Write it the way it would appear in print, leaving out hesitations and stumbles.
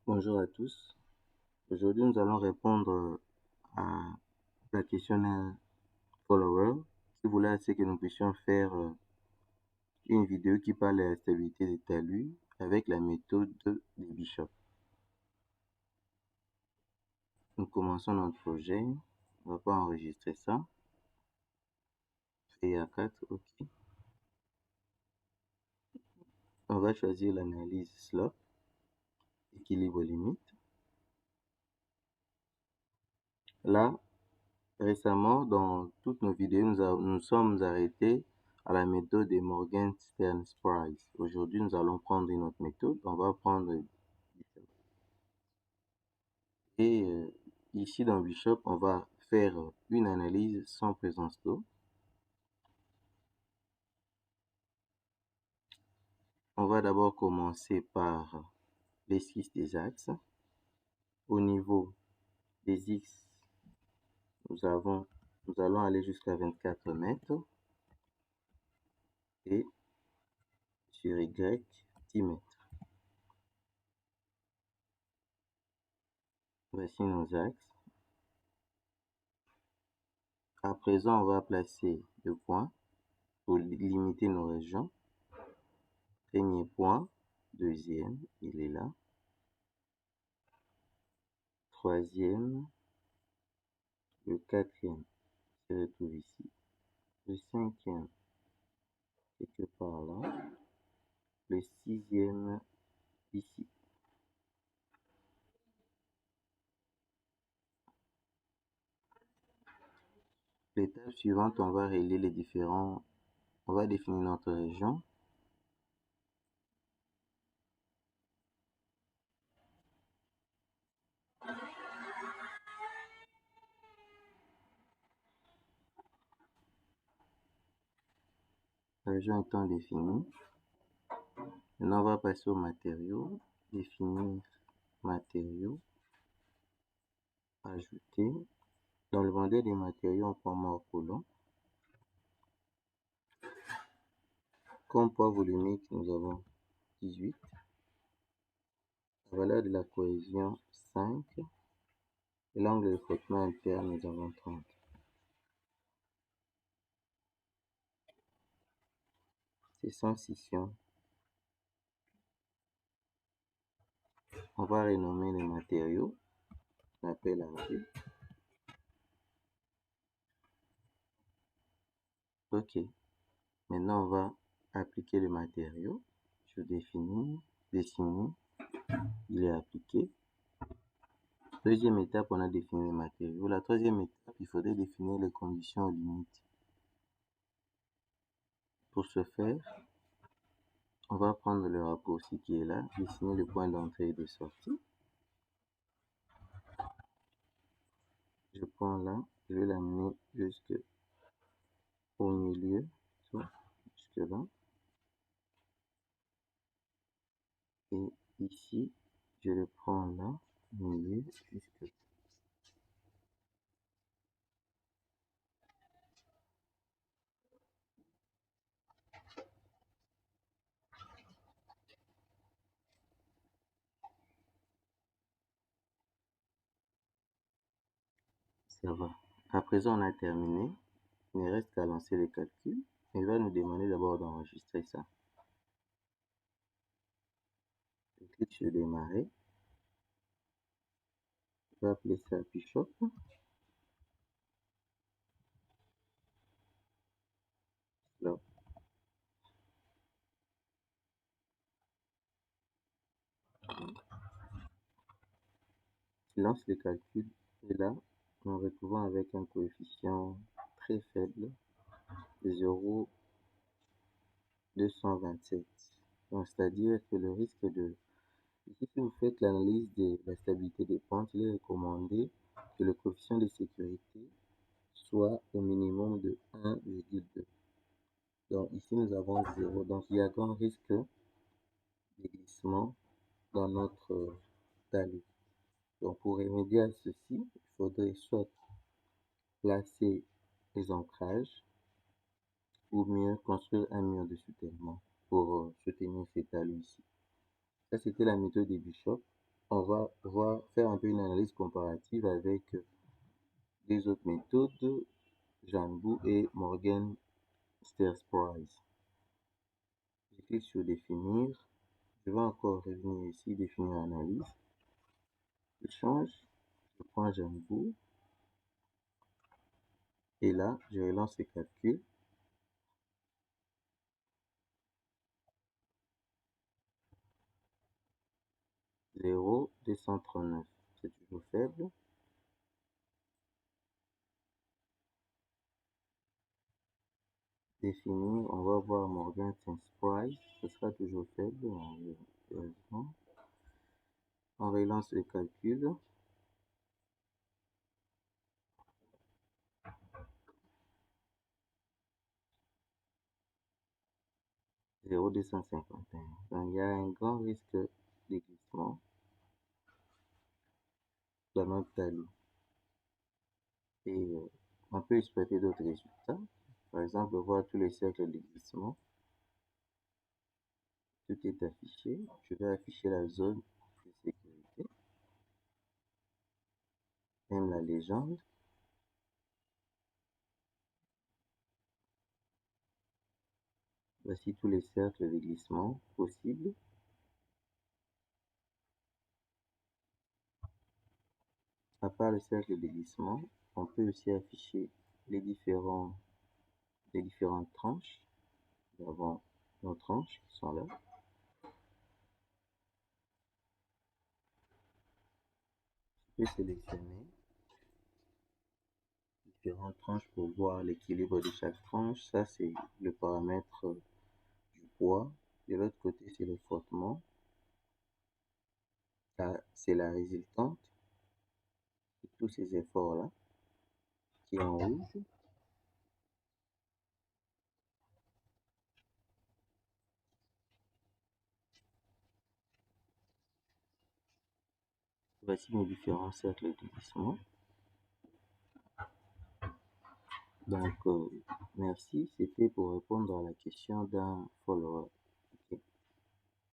Bonjour à tous. Aujourd'hui, nous allons répondre à la question d'un follower qui voulait à ce que nous puissions faire une vidéo qui parle de la stabilité des talus avec la méthode des bishops. Nous commençons notre projet. On va pas enregistrer ça. Et à 4, OK. On va choisir l'analyse slope, équilibre limite. Là, récemment, dans toutes nos vidéos, nous sommes arrêtés à la méthode de Morgenstern-Price. Aujourd'hui, nous allons prendre une autre méthode. On va prendre et ici dans Bishop, on va faire une analyse sans présence d'eau. On va d'abord commencer par l'esquisse des axes. Au niveau des X, nous allons aller jusqu'à 24 mètres et sur Y, 10 mètres. Voici nos axes. À présent, on va placer le point pour limiter nos régions. Premier point, deuxième, il est là. Troisième, le quatrième se retrouve ici. Le cinquième, quelque part là. Le sixième, ici. L'étape suivante, on va relier les différents, on va définir notre région. La région étant définie, maintenant on va passer aux matériaux, définir matériaux, ajouter. Dans le modèle des matériaux, on prend mort colon. Comme poids volumique, nous avons 18. La valeur de la cohésion, 5. Et l'angle de frottement interne, nous avons 30. C'est sans scission. On va renommer les matériaux. On appelle argile. OK. Maintenant, on va appliquer le matériau. Je définis, dessiner. Il est appliqué. Deuxième étape, on a défini les matériaux. La troisième étape, il faudrait définir les conditions limites. Pour ce faire, on va prendre le raccourci qui est là, dessiner le point d'entrée et de sortie. Je prends là, je vais l'amener jusqu'au milieu, jusque là. Et ici, je le prends là, au milieu, jusque là. Ça va. À présent, on a terminé. Il ne reste qu'à lancer les calculs. Il va nous demander d'abord d'enregistrer ça. Je clique sur démarrer. Je vais appeler ça Bishop. Là. Je lance les calculs et là, nous retrouvons avec un coefficient très faible de 0,227. Donc, c'est-à-dire que le risque de... Ici, si vous faites l'analyse de la stabilité des pentes, il est recommandé que le coefficient de sécurité soit au minimum de 1,2. Donc ici, nous avons 0. Donc il y a grand risque de glissement dans notre talus. Donc pour remédier à ceci, il faudrait soit placer les ancrages ou mieux construire un mur de soutènement pour soutenir ces talus ici. Ça, c'était la méthode des Bishop. on va faire un peu une analyse comparative avec les autres méthodes, Janbu et Morgan Sterz-Price. Je clique sur définir. Je vais encore revenir ici, définir analyse. Je change, je prends Janbu et là, je relance le calcul. Zéro 239, c'est toujours faible. Définir, on va voir Morgan Sterz-Price, ce sera toujours faible, heureusement. On relance le calcul. Zéro 251. Donc, il y a un grand risque de glissement dans notre talus. Et on peut exploiter d'autres résultats. Par exemple, voir tous les cercles de glissement. Tout est affiché. Je vais afficher la zone de sécurité. Même la légende. Voici tous les cercles de glissement possibles. À part le cercle de glissement, on peut aussi afficher les différentes tranches. Nous avons nos tranches qui sont là. Je peux sélectionner différentes tranches pour voir l'équilibre de chaque tranche. Ça, c'est le paramètre du poids. De l'autre côté, c'est le frottement. Là, c'est la résultante de tous ces efforts-là qui est en rouge. Voici mes différents cercles de glissement. Donc, merci. C'était pour répondre à la question d'un follower.